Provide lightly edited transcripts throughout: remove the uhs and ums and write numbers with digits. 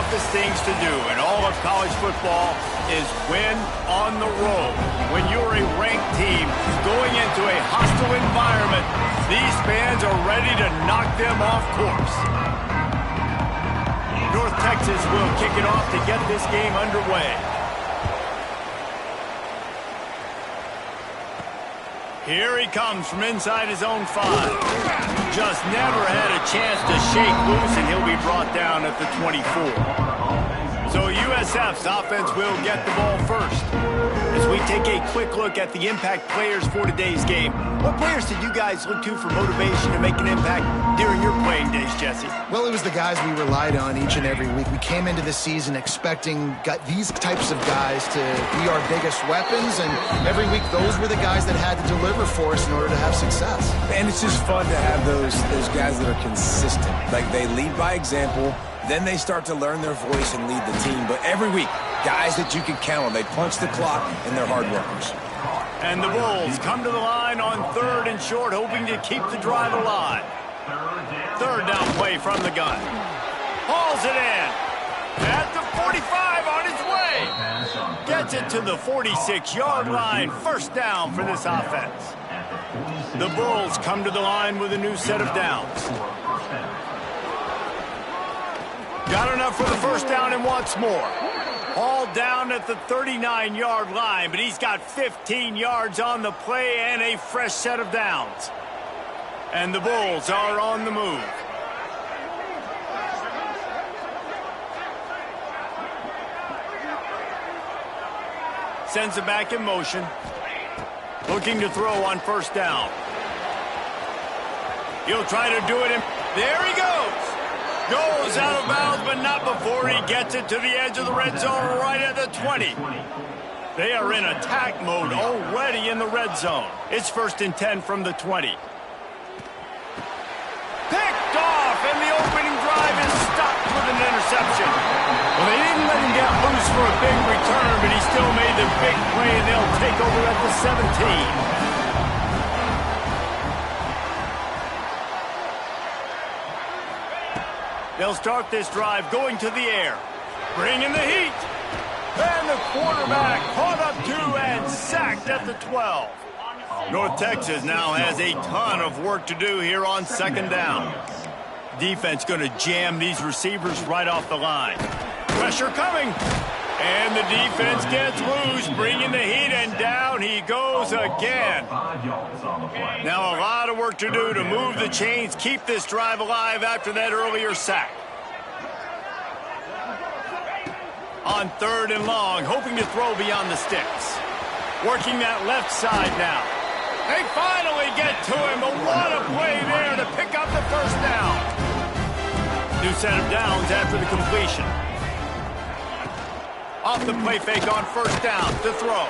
toughest things to do in all of college football is win on the road. When you're a ranked team going into a hostile environment, these fans are ready to knock them off course. North Texas will kick it off to get this game underway. Here he comes from inside his own 5. Just never had a chance to shake loose, and he'll be brought down at the 24. So USF's offense will get the ball first. As we take a quick look at the impact players for today's game, what players did you guys look to for motivation to make an impact during your playing days, Jesse? Well, it was the guys we relied on each and every week. We came into the season expecting these types of guys to be our biggest weapons, and every week those were the guys that had to deliver for us in order to have success. And it's just fun to have those guys that are consistent. Like, they lead by example, then they start to learn their voice and lead the team. But every week, guys that you can count on. They punch the clock, and they're hard workers. And the Bulls come to the line on 3rd and short, hoping to keep the drive alive. 3rd down play from the gun. Hauls it in. At the 45 on his way. Gets it to the 46-yard line. 1st down for this offense. The Bulls come to the line with a new set of downs. Got enough for the 1st down and wants more. All down at the 39-yard line, but he's got 15 yards on the play and a fresh set of downs. And the Bulls are on the move. Sends it back in motion. Looking to throw on 1st down. He'll try to do it. There he goes. Goes out of bounds, but not before he gets it to the edge of the red zone right at the 20. They are in attack mode already in the red zone. It's 1st and 10 from the 20. Picked off, and the opening drive is stopped with an interception. Well, they didn't let him get loose for a big return, but he still made the big play, and they'll take over at the 17. They'll start this drive going to the air. Bringing the heat. And the quarterback caught up to and sacked at the 12. North Texas now has a ton of work to do here on 2nd down. Defense going to jam these receivers right off the line. Pressure coming. And the defense gets loose, bringing the heat, and down he goes again. Now a lot of work to do to move the chains, keep this drive alive after that earlier sack. On 3rd and long, hoping to throw beyond the sticks. Working that left side now. They finally get to him, but what a play there to pick up the 1st down. New set of downs after the completion. Off the play fake on 1st down to throw.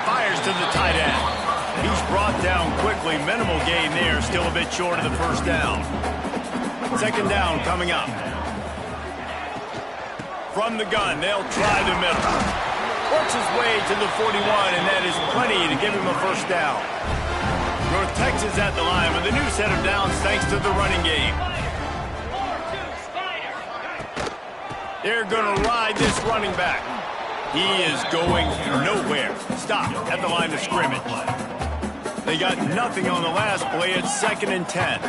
Fires to the tight end. He's brought down quickly. Minimal gain there. Still a bit short of the 1st down. 2nd down coming up. From the gun, they'll try the middle. Works his way to the 41, and that is plenty to give him a 1st down. North Texas at the line with a new set of downs thanks to the running game. They're going to ride this running back. He is going nowhere. Stop at the line of scrimmage. They got nothing on the last play. It's 2nd and 10.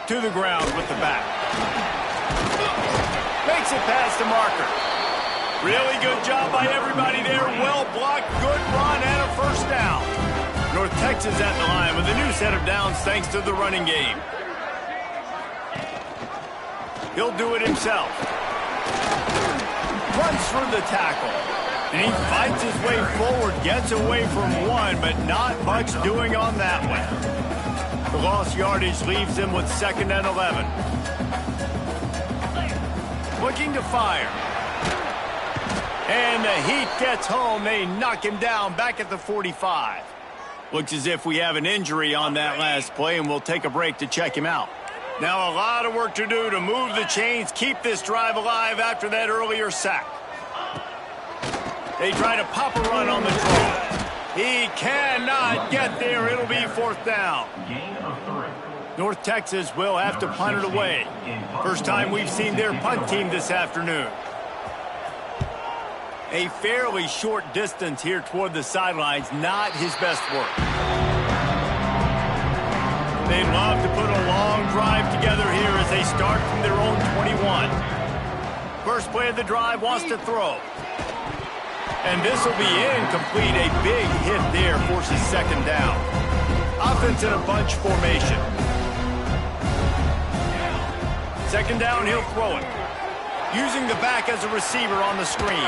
To the ground with the back. Makes it past the marker. Really good job by everybody there. Well blocked, good run, and a 1st down. North Texas at the line with a new set of downs thanks to the running game. He'll do it himself. Runs through the tackle. And he fights his way forward, gets away from one, but not much doing on that one. The lost yardage leaves him with 2nd and 11. Looking to fire. And the Heat gets home. They knock him down back at the 45. Looks as if we have an injury on that last play, and we'll take a break to check him out. Now a lot of work to do to move the chains, keep this drive alive after that earlier sack. They try to pop a run on the draw. He cannot get there. It'll be 4th down. North Texas will have to punt it away. First time we've seen their punt team this afternoon. A fairly short distance here toward the sidelines, not his best work. They'd love to put a long drive together here as they start from their own 21. First play of the drive, wants to throw. And this will be incomplete. A big hit there forces second down. Offense in a bunch formation. Second down, he'll throw it. Using the back as a receiver on the screen.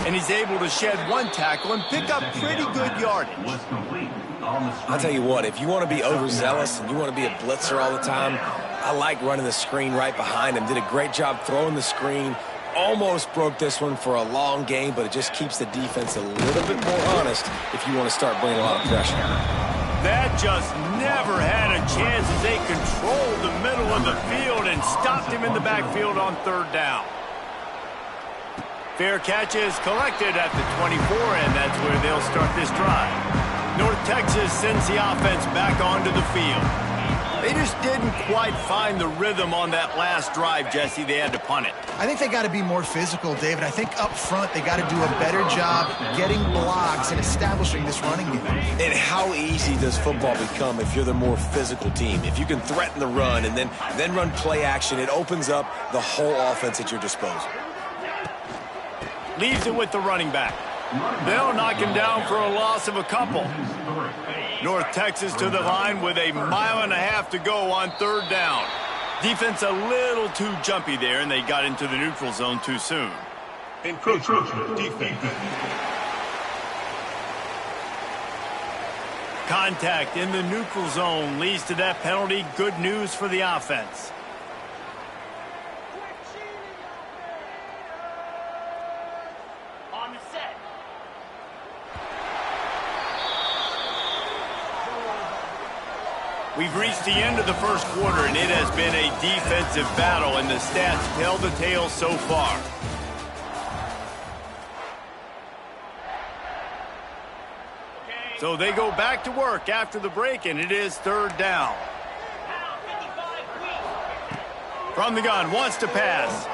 And he's able to shed one tackle and pick up pretty good yardage. I'll tell you what, if you want to be overzealous and you want to be a blitzer all the time, I like running the screen right behind him. Did a great job throwing the screen. Almost broke this one for a long game, but it just keeps the defense a little bit more honest if you want to start bringing a lot of pressure. That just never had a chance as they controlled the middle of the field and stopped him in the backfield on third down. Fair catch is collected at the 24, and that's where they'll start this drive. North Texas sends the offense back onto the field. They just didn't quite find the rhythm on that last drive, Jesse. They had to punt it. I think they got to be more physical, David. I think up front they got to do a better job getting blocks and establishing this running game. And how easy does football become if you're the more physical team? If you can threaten the run and then run play action, it opens up the whole offense at your disposal. Leaves it with the running back. They'll knock him down for a loss of a couple. North Texas to the line with a mile and a half to go on third down. Defense a little too jumpy there, and they got into the neutral zone too soon. Encroachment defense. Contact in the neutral zone leads to that penalty. Good news for the offense. We've reached the end of the first quarter, and it has been a defensive battle, and the stats tell the tale so far. So they go back to work after the break, and it is third down. From the gun, wants to pass.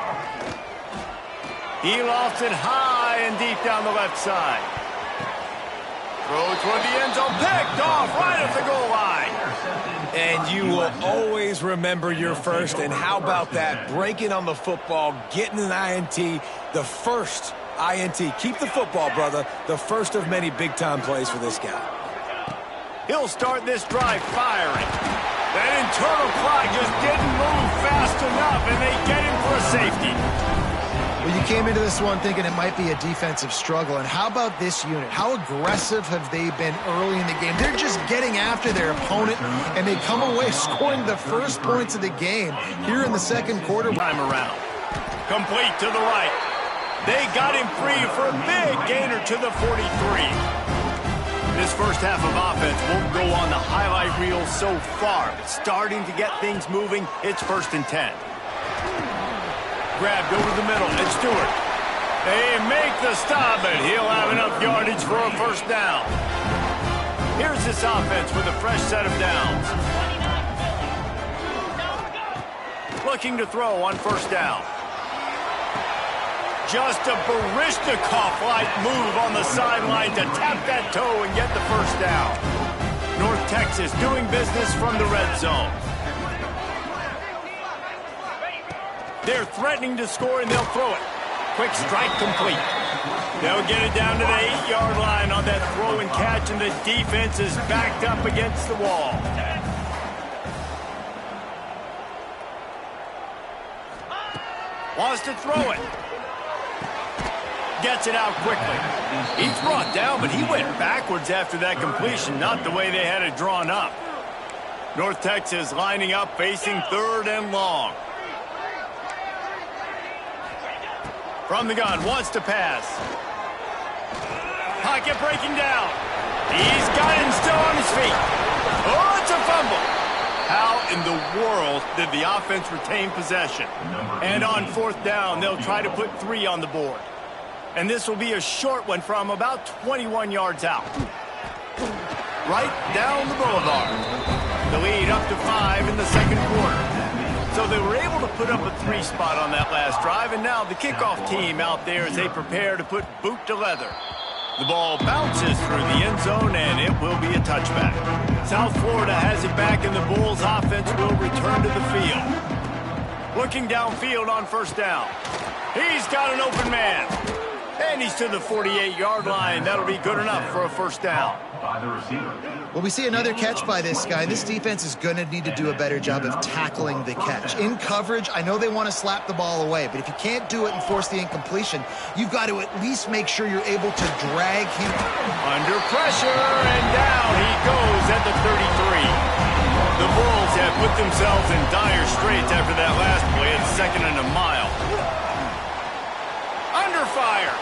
He lofts it high and deep down the left side. Throw toward the end zone, picked off right at the goal line. And you will always remember your first. And how about that? Breaking on the football, getting an INT, the first INT. Keep the football, brother. The first of many big-time plays for this guy. He'll start this drive firing. That internal clock just didn't move fast enough, and they get him for a safety. Well, you came into this one thinking it might be a defensive struggle, and how about this unit? How aggressive have they been early in the game? They're just getting after their opponent, and they come away scoring the first points of the game here in the second quarter. Time around. Complete to the right. They got him free for a big gainer to the 43. This first half of offense won't go on the highlight reel so far, but starting to get things moving. It's 1st and 10. Grabbed over the middle, and Stewart. They make the stop, and he'll have enough yardage for a first down. Here's this offense with a fresh set of downs. Looking to throw on first down. Just a Baryshnikov-like move on the sideline to tap that toe and get the first down. North Texas doing business from the red zone. They're threatening to score, and they'll throw it. Quick strike complete. They'll get it down to the 8-yard line on that throw and catch, and the defense is backed up against the wall. Wants to throw it. Gets it out quickly. He's brought down, but he went backwards after that completion, not the way they had it drawn up. North Texas lining up, facing third and long. From the gun, wants to pass. Pocket breaking down. He's got him still on his feet. Oh, it's a fumble. How in the world did the offense retain possession? And on fourth down, they'll try to put 3 on the board. And this will be a short one from about 21 yards out. Right down the boulevard. The lead up to 5 in the second quarter. So they were able to put up a 3 spot on that last drive, and now the kickoff team out there as they prepare to put boot to leather. The ball bounces through the end zone, and it will be a touchback. South Florida has it back, and the Bulls offense will return to the field. Looking downfield on first down. He's got an open man. And he's to the 48-yard line. That'll be good enough for a first down. Well, we see another catch by this guy. This defense is going to need to do a better job of tackling the catch. In coverage, I know they want to slap the ball away, but if you can't do it and force the incompletion, you've got to at least make sure you're able to drag him. Under pressure, and down he goes at the 33. The Bulls have put themselves in dire straits after that last play at 2nd and a mile. Under fire.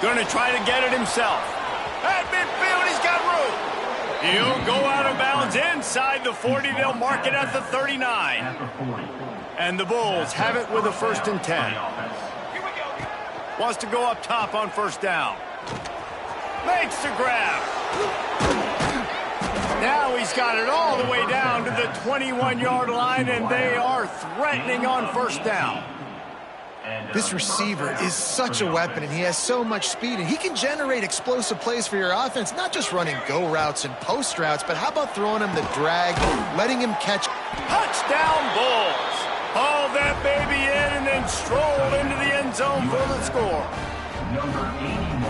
Going to try to get it himself. At midfield, he's got room. He'll go out of bounds inside the 40. They'll mark it at the 39. And the Bulls have it with a 1st and 10. Wants to go up top on first down. Makes the grab. Now he's got it all the way down to the 21-yard line, and they are threatening on first down. This receiver is such a weapon, and he has so much speed, and he can generate explosive plays for your offense, not just running go routes and post routes, but how about throwing him the drag, letting him catch. Touchdown, Bulls. Haul that baby in and then stroll into the end zone for the score.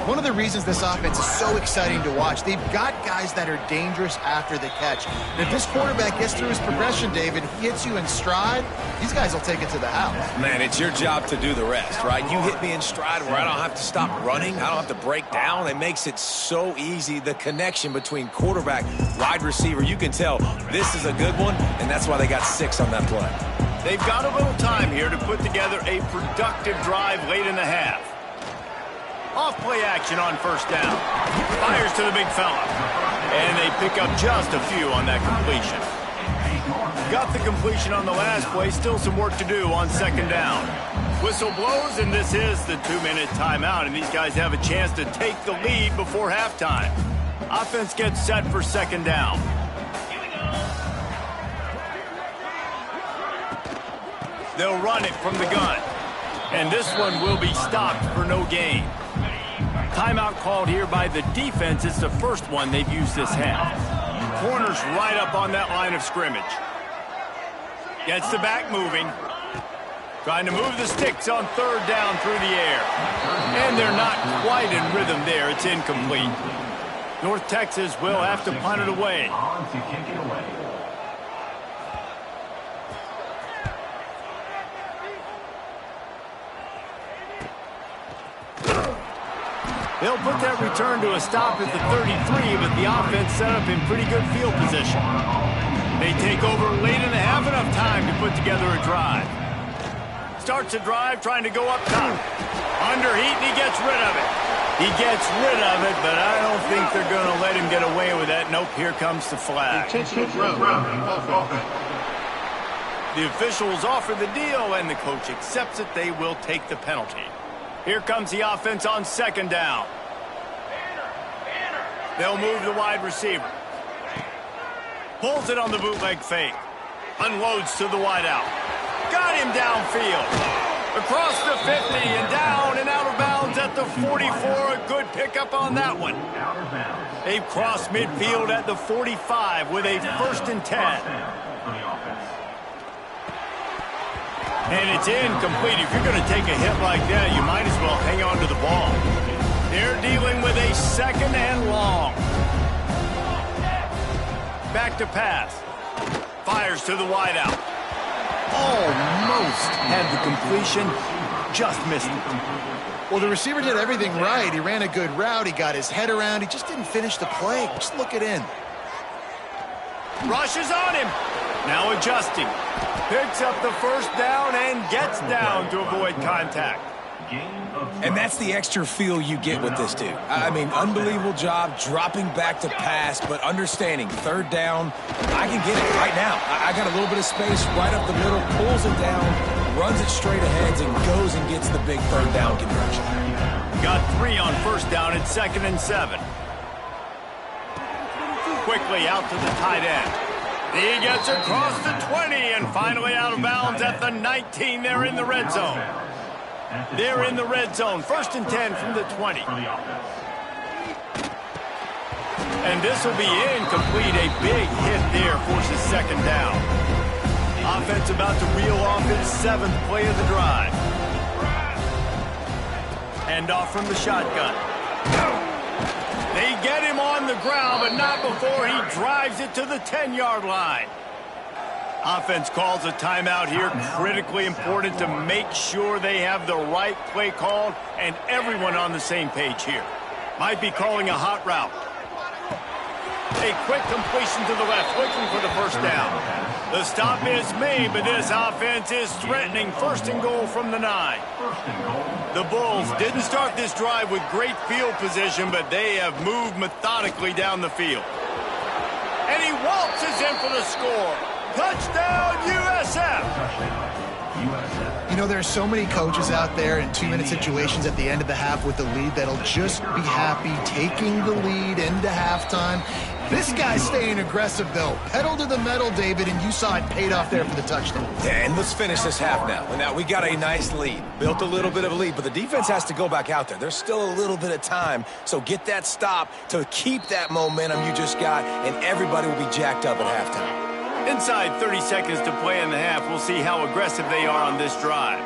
One of the reasons this offense is so exciting to watch, they've got guys that are dangerous after the catch. And if this quarterback gets through his progression, David, he hits you in stride, these guys will take it to the house. Man, it's your job to do the rest, right? You hit me in stride where I don't have to stop running. I don't have to break down. It makes it so easy. The connection between quarterback, wide receiver, you can tell this is a good one, and that's why they got 6 on that play. They've got a little time here to put together a productive drive late in the half. Off play action on first down. Fires to the big fella. And they pick up just a few on that completion. Got the completion on the last play. Still some work to do on second down. Whistle blows, and this is the 2-minute timeout. And these guys have a chance to take the lead before halftime. Offense gets set for second down. They'll run it from the gun. And this one will be stopped for no gain. Timeout called here by the defense. It's the first one they've used this half. Corner's right up on that line of scrimmage. Gets the back moving. Trying to move the sticks on third down through the air. And they're not quite in rhythm there. It's incomplete. North Texas will have to punt it away. They'll put that return to a stop at the 33, but the offense set up in pretty good field position. They take over late in the half, enough time to put together a drive. Starts a drive trying to go up top. Under heat, and he gets rid of it. He gets rid of it, but I don't think they're going to let him get away with that. Nope, here comes the flag. The officials offer the deal, and the coach accepts it. They will take the penalty. Here comes the offense on second down. They'll move the wide receiver. Pulls it on the bootleg fake. Unloads to the wideout. Got him downfield. Across the 50 and down and out of bounds at the 44. A good pickup on that one. They've crossed midfield at the 45 with a 1st and 10. And it's incomplete. If you're going to take a hit like that, you might as well hang on to the ball. They're dealing with a 2nd and long. Back to pass. Fires to the wideout. Almost had the completion. Just missed it. Well, the receiver did everything right. He ran a good route. He got his head around. He just didn't finish the play. Just look it in. Rushes on him. Now adjusting. Picks up the first down and gets down to avoid contact. And that's the extra feel you get with this dude. I mean, unbelievable job dropping back to pass, but understanding third down, I can get it right now. I got a little bit of space right up the middle, pulls it down, runs it straight ahead, and goes and gets the big third down conversion. Got 3 on first down at 2nd and 7. Quickly out to the tight end. He gets across the 20 and finally out of bounds at the 19. They're in the red zone. They're in the red zone. 1st and 10 from the 20. And this will be incomplete. A big hit there forces 2nd down. Offense about to reel off its 7th play of the drive. Hand off from the shotgun. They get him on the ground, but not before he drives it to the 10-yard line. Offense calls a timeout here. Critically important to make sure they have the right play called and everyone on the same page here. Might be calling a hot route. A quick completion to the left, looking for the 1st down. The stop is made, but this offense is threatening 1st and goal from the 9. The Bulls didn't start this drive with great field position, but they have moved methodically down the field. And he waltzes in for the score. Touchdown, USF! You know, there are so many coaches out there in 2-minute situations at the end of the half with the lead that'll just be happy taking the lead into halftime. This guy's staying aggressive, though. Pedal to the metal, David, and you saw it paid off there for the touchdown. Yeah, and let's finish this half now. Now, we got a nice lead. Built a little bit of a lead, but the defense has to go back out there. There's still a little bit of time, so get that stop to keep that momentum you just got, and everybody will be jacked up at halftime. Inside 30 seconds to play in the half. We'll see how aggressive they are on this drive.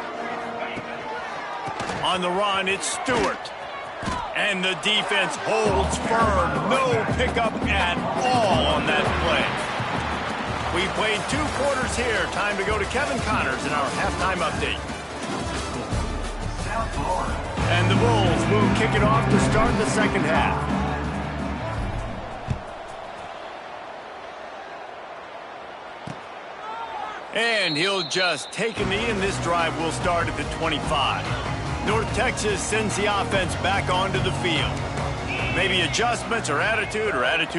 On the run, it's Stewart. And the defense holds firm. No pickup at all on that play. We played 2 quarters here. Time to go to Kevin Connors in our halftime update. And the Bulls will kick it off to start the 2nd half. And he'll just take a knee, and this drive will start at the 25. North Texas sends the offense back onto the field. Maybe adjustments or attitude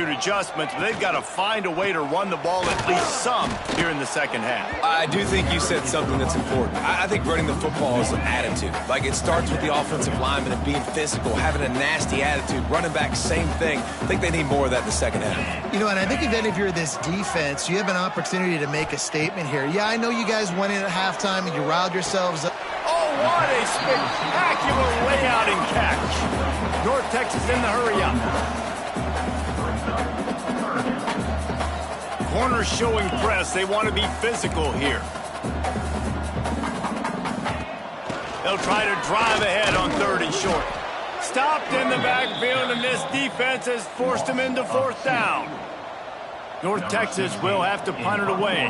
adjustments, but they've got to find a way to run the ball at least some here in the 2nd half. I do think you said something that's important. I think running the football is an attitude. Like, it starts with the offensive lineman and being physical, having a nasty attitude. Running back, same thing. I think they need more of that in the 2nd half. You know, and I think then if you're this defense, you have an opportunity to make a statement here. Yeah, I know you guys went in at halftime and you riled yourselves up. Oh, what a spectacular layout and catch. North Texas in the hurry-up. Corners showing press. They want to be physical here. They'll try to drive ahead on 3rd and short. Stopped in the backfield, and this defense has forced him into 4th down. North Texas will have to punt it away.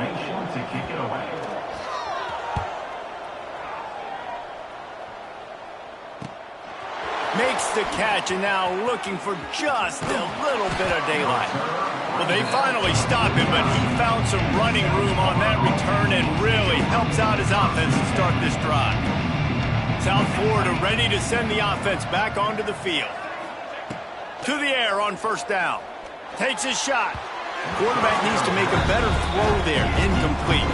Makes the catch, and now looking for just a little bit of daylight. Well, they finally stop him, but he found some running room on that return and really helps out his offense to start this drive. South Florida ready to send the offense back onto the field. To the air on 1st down. Takes his shot. Quarterback needs to make a better throw there. Incomplete.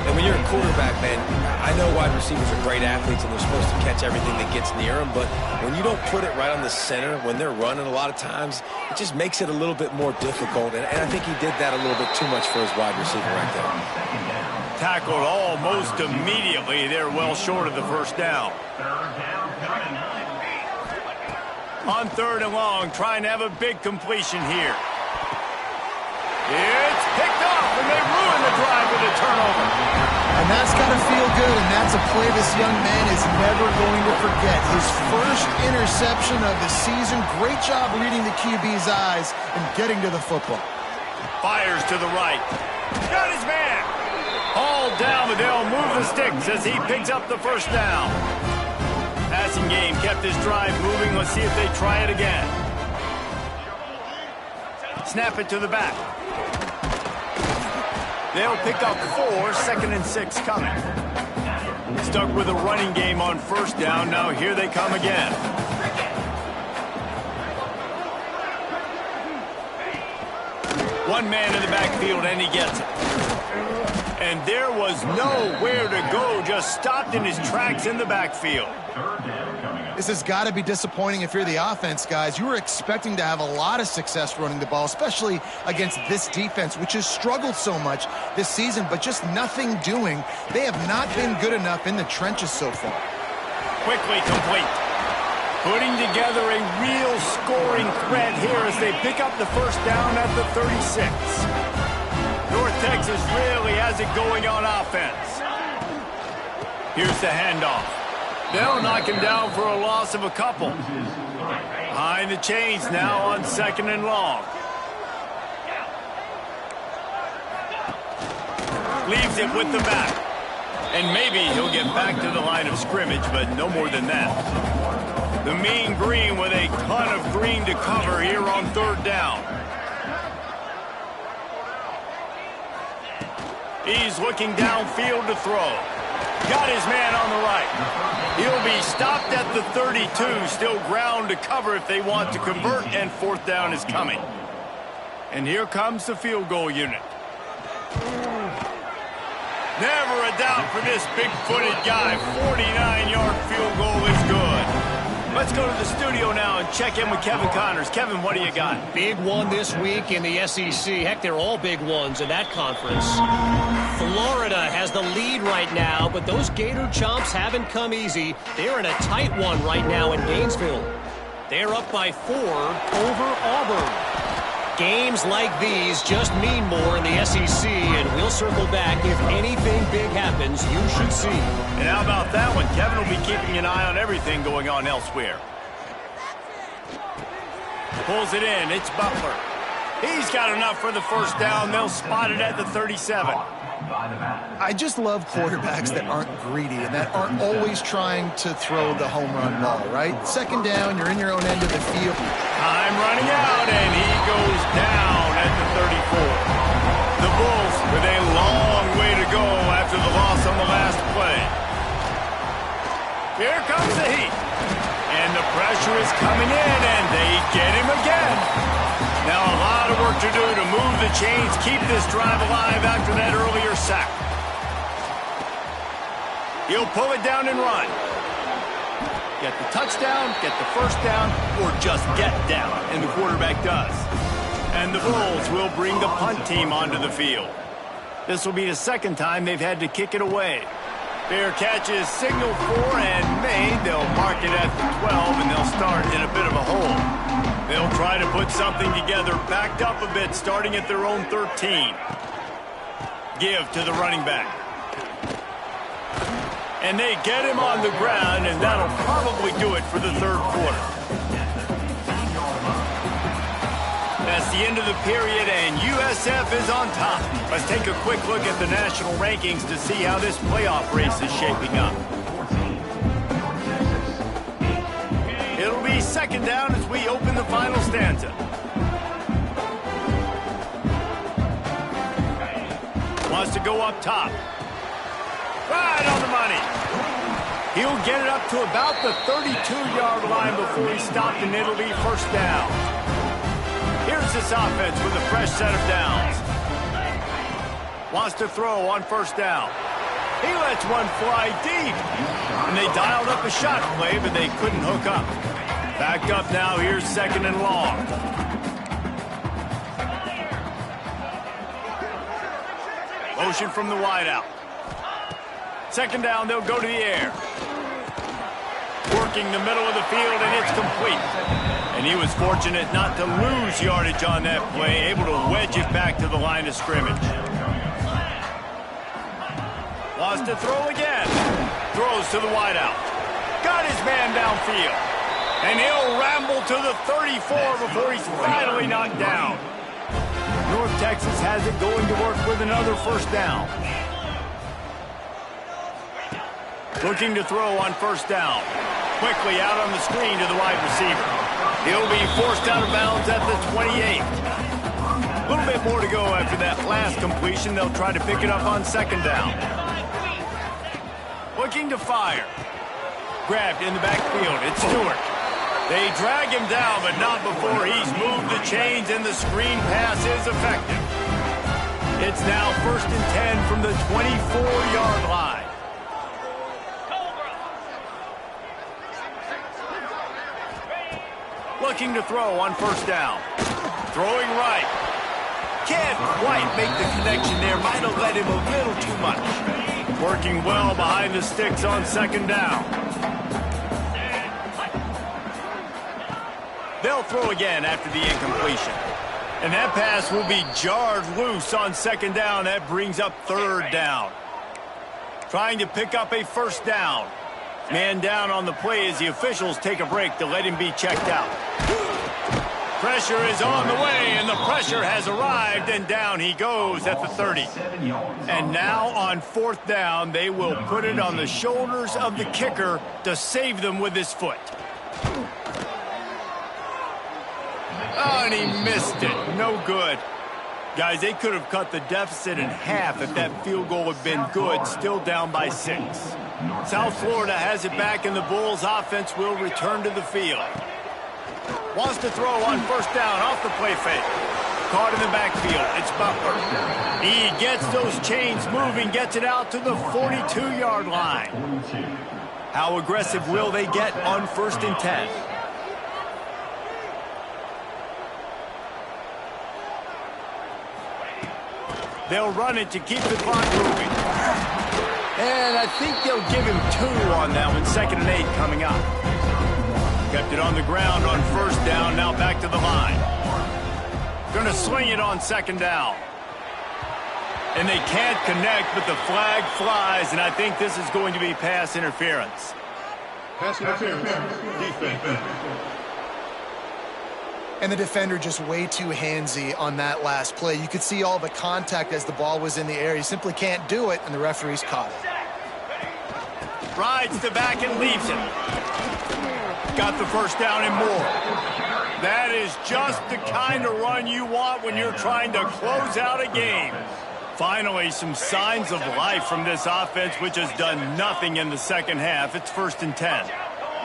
And when you're a quarterback, man, I know wide receivers are great athletes and they're supposed to catch everything that gets near them, but when you don't put it right on the center, when they're running a lot of times, it just makes it a little bit more difficult. And I think he did that a little bit too much for his wide receiver right there. Tackled almost immediately. They're well short of the 1st down. On 3rd and long, trying to have a big completion here. It's picked off, and they ruin the drive with a turnover. And that's got to feel good, and that's a play this young man is never going to forget. His first interception of the season. Great job reading the QB's eyes and getting to the football. Fires to the right. Got his man. All down, but they'll move the sticks as he picks up the 1st down. Passing game kept this drive moving. Let's see if they try it again. Snap it to the back. They'll pick up 4, 2nd and 6 coming. Stuck with a running game on 1st down. Now here they come again. One man in the backfield, and he gets it. And there was nowhere to go, just just stopped in his tracks in the backfield. This has got to be disappointing if you're the offense, guys. You were expecting to have a lot of success running the ball, especially against this defense, which has struggled so much this season, but just nothing doing. They have not been good enough in the trenches so far. Quickly complete. Putting together a real scoring threat here as they pick up the first down at the 36. North Texas really has it going on offense. Here's the handoff. They'll knock him down for a loss of a couple. Behind the chains now on 2nd and long. Leaves it with the back. And maybe he'll get back to the line of scrimmage, but no more than that. The Mean Green with a ton of green to cover here on 3rd down. He's looking downfield to throw. Got his man on the right. He'll be stopped at the 32. Still ground to cover if they want to convert, and 4th down is coming. And here comes the field goal unit. Never a doubt for this big-footed guy. 49-yard field goal is good. Let's go to the studio now and check in with Kevin Connors. Kevin, what do you got? Big one this week in the SEC. Heck, they're all big ones in that conference. Florida has the lead right now, but those Gator Chomps haven't come easy. They're in a tight one right now in Gainesville. They're up by 4 over Auburn. Games like these just mean more in the SEC, and we'll circle back. If anything big happens, you should see. And how about that one? Kevin will be keeping an eye on everything going on elsewhere. Pulls it in. It's Butler. He's got enough for the first down. They'll spot it at the 37. I just love quarterbacks that aren't greedy and that aren't always trying to throw the home run ball, right? 2nd down, you're in your own end of the field. Time running out, and he goes down at the 34. The Bulls with a long way to go after the loss on the last play. Here comes the heat. And the pressure is coming in, and they get him again. Now a lot of work to do to move the chains, keep this drive alive after that earlier sack. He'll pull it down and run. Get the touchdown, get the first down, or just get down, and the quarterback does. And the Bulls will bring the punt team onto the field. This will be the 2nd time they've had to kick it away. Fair catch is signaled for and made. They'll mark it at the 12, and they'll start in a bit of a hole. They'll try to put something together, backed up a bit, starting at their own 13. Give to the running back. And they get him on the ground, and that'll probably do it for the 3rd quarter. That's the end of the period, and USF is on top. Let's take a quick look at the national rankings to see how this playoff race is shaping up. It'll be 2nd down as we open the final stanza. Wants to go up top. Right on the money. He'll get it up to about the 32-yard line before he's stopped, and it'll be 1st down. Here's this offense with a fresh set of downs. Wants to throw on 1st down. He lets one fly deep. And they dialed up a shot play, but they couldn't hook up. Backed up now, here's 2nd and long. Motion from the wideout. 2nd down, they'll go to the air. Working the middle of the field, and it's complete. And he was fortunate not to lose yardage on that play, able to wedge it back to the line of scrimmage. Wants to throw again. Throws to the wideout. Got his man downfield. And he'll ramble to the 34 before he's finally knocked down. North Texas has it going to work with another 1st down. Looking to throw on 1st down. Quickly out on the screen to the wide receiver. He'll be forced out of bounds at the 28. A little bit more to go after that last completion. They'll try to pick it up on 2nd down. Looking to fire. Grabbed in the backfield. It's Stewart. They drag him down, but not before he's moved the chains, and the screen pass is effective. It's now 1st and 10 from the 24-yard line. looking to throw on first down. Throwing right. Can't quite make the connection there. Might have led him a little too much. Working well behind the sticks on second down. They'll throw again after the incompletion. And that pass will be jarred loose on second down. That brings up third down. Trying to pick up a first down. Man down on the play as the officials take a break to let him be checked out. Pressure is on the way, and the pressure has arrived, and down he goes at the 30. And now on fourth down, they will put it on the shoulders of the kicker to save them with his foot. Oh, and he missed it. No good. Guys, they could have cut the deficit in half if that field goal had been good, still down by 6. South Florida has it back, and the Bulls offense will return to the field. Wants to throw on first down off the play fake. Caught in the backfield. It's Butler. He gets those chains moving, gets it out to the 42-yard line. How aggressive will they get on 1st and 10? They'll run it to keep the clock moving. And I think they'll give him 2 on that one. 2nd and 8 coming up. Kept it on the ground on first down. Now back to the line. Going to swing it on second down. And they can't connect, but the flag flies, and I think this is going to be pass interference. Pass interference. Defense. And the defender just way too handsy on that last play. You could see all the contact as the ball was in the air. He simply can't do it, and the referee's caught it. Rides the back and leaves it. Got the first down and more. That is just the kind of run you want when you're trying to close out a game. Finally, some signs of life from this offense, which has done nothing in the second half. It's 1st and 10.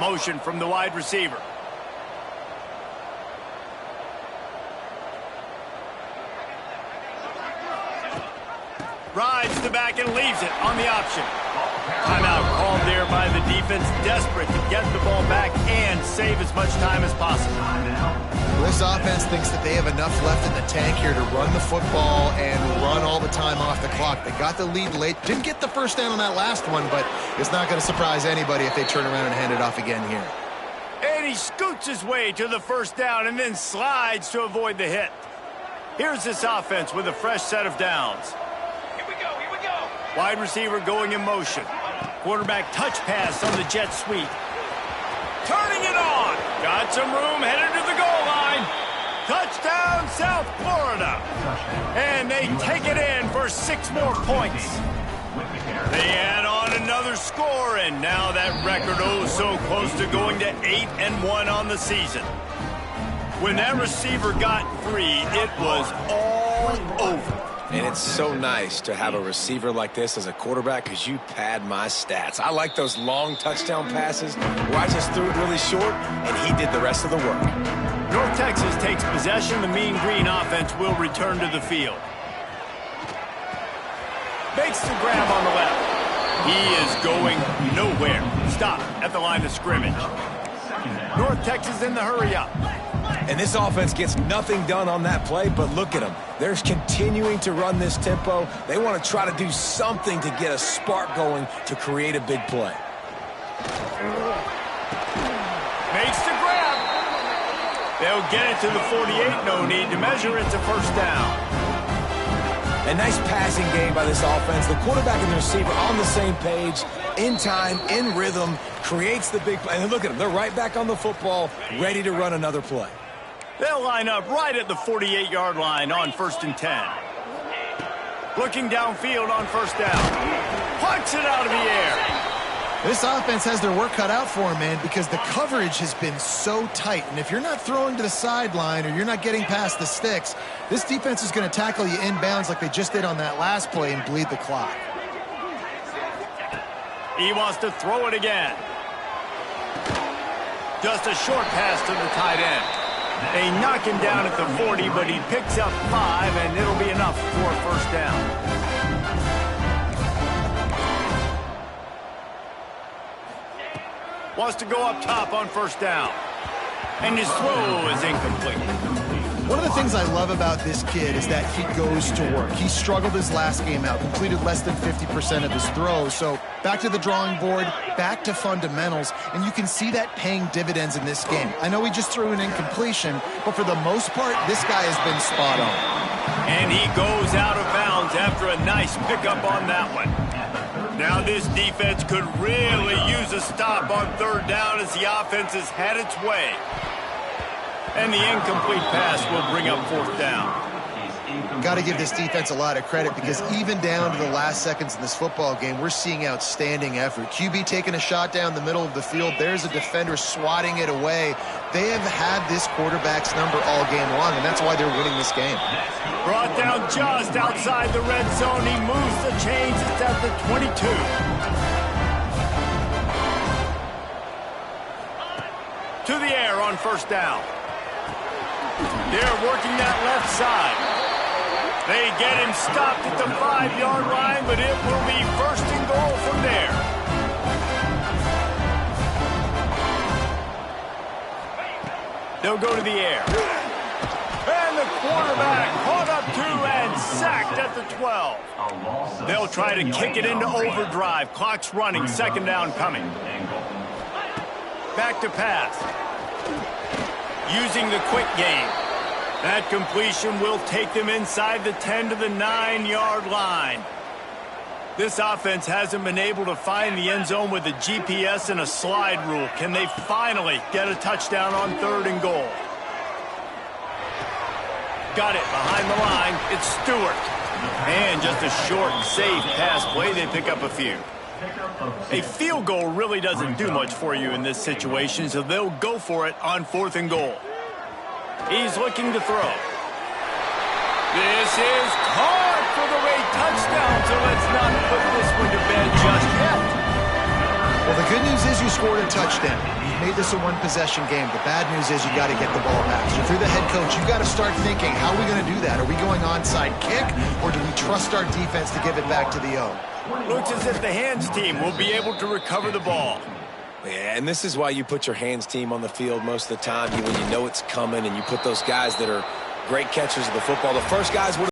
Motion from the wide receiver. Rides the back and leaves it on the option. Timeout called there by the defense, desperate to get the ball back and save as much time as possible. This offense thinks that they have enough left in the tank here to run the football and run all the time off the clock. They got the lead late. Didn't get the first down on that last one, but it's not going to surprise anybody if they turn around and hand it off again here. And he scoots his way to the first down and then slides to avoid the hit. Here's this offense with a fresh set of downs. Wide receiver going in motion. Quarterback touch pass on the jet sweep. Turning it on. Got some room, headed to the goal line. Touchdown, South Florida. And they take it in for 6 more points. They add on another score, and now that record so close to going to 8-1 on the season. When that receiver got free, it was all over. And it's so nice to have a receiver like this as a quarterback because you pad my stats. I like those long touchdown passes where I just threw it really short and he did the rest of the work. North Texas takes possession. The Mean Green offense will return to the field. Makes the grab on the left. He is going nowhere. Stop at the line of scrimmage. North Texas in the hurry up. And this offense gets nothing done on that play, but look at them. They're continuing to run this tempo. They want to try to do something to get a spark going to create a big play. Makes the grab. They'll get it to the 48. No need to measure. It's a first down. A nice passing game by this offense. The quarterback and the receiver on the same page, in time, in rhythm, creates the big play. And look at them. They're right back on the football, ready to run another play. They'll line up right at the 48-yard line on 1st and 10. Looking downfield on first down. Punts it out of the air. This offense has their work cut out for them, man, because the coverage has been so tight. And if you're not throwing to the sideline or you're not getting past the sticks, this defense is going to tackle you inbounds like they just did on that last play and bleed the clock. He wants to throw it again. Just a short pass to the tight end. They knock him down at the 40, but he picks up 5, and it'll be enough for a first down. Wants to go up top on first down. And his throw is incomplete. One of the things I love about this kid is that he goes to work. He struggled his last game out, completed less than 50% of his throws. So back to the drawing board, back to fundamentals, and you can see that paying dividends in this game. I know he just threw an incompletion, but for the most part, this guy has been spot on. And he goes out of bounds after a nice pickup on that one. Now this defense could really use a stop on third down as the offense has had its way. And the incomplete pass will bring up fourth down. Got to give this defense a lot of credit because even down to the last seconds in this football game, we're seeing outstanding effort. QB taking a shot down the middle of the field. There's a defender swatting it away. They have had this quarterback's number all game long, and that's why they're winning this game. Brought down just outside the red zone. He moves the chains. It's at the 22. To the air on first down. They're working that left side. They get him stopped at the 5-yard line, but it will be first and goal from there. They'll go to the air. And the quarterback caught up to and sacked at the 12. They'll try to kick it into overdrive. Clock's running, second down coming. Back to pass. Using the quick game. That completion will take them inside the 10 to the 9-yard line. This offense hasn't been able to find the end zone with a GPS and a slide rule. Can they finally get a touchdown on third and goal? Got it behind the line. It's Stewart. And just a short, safe pass play. They pick up a few. A field goal really doesn't do much for you in this situation, so they'll go for it on fourth and goal. He's looking to throw. This is caught for the late touchdown, so let's not put this one to bed just yet. Well, the good news is you scored a touchdown. You've made this a one-possession game. The bad news is you got to get the ball back. So if you're the head coach, you got to start thinking, how are we going to do that? Are we going onside kick, or do we trust our defense to give it back to the O? Looks as if the hands team will be able to recover the ball. Yeah, and this is why you put your hands team on the field most of the time when you know it's coming, and you put those guys that are great catchers of the football. The first guys would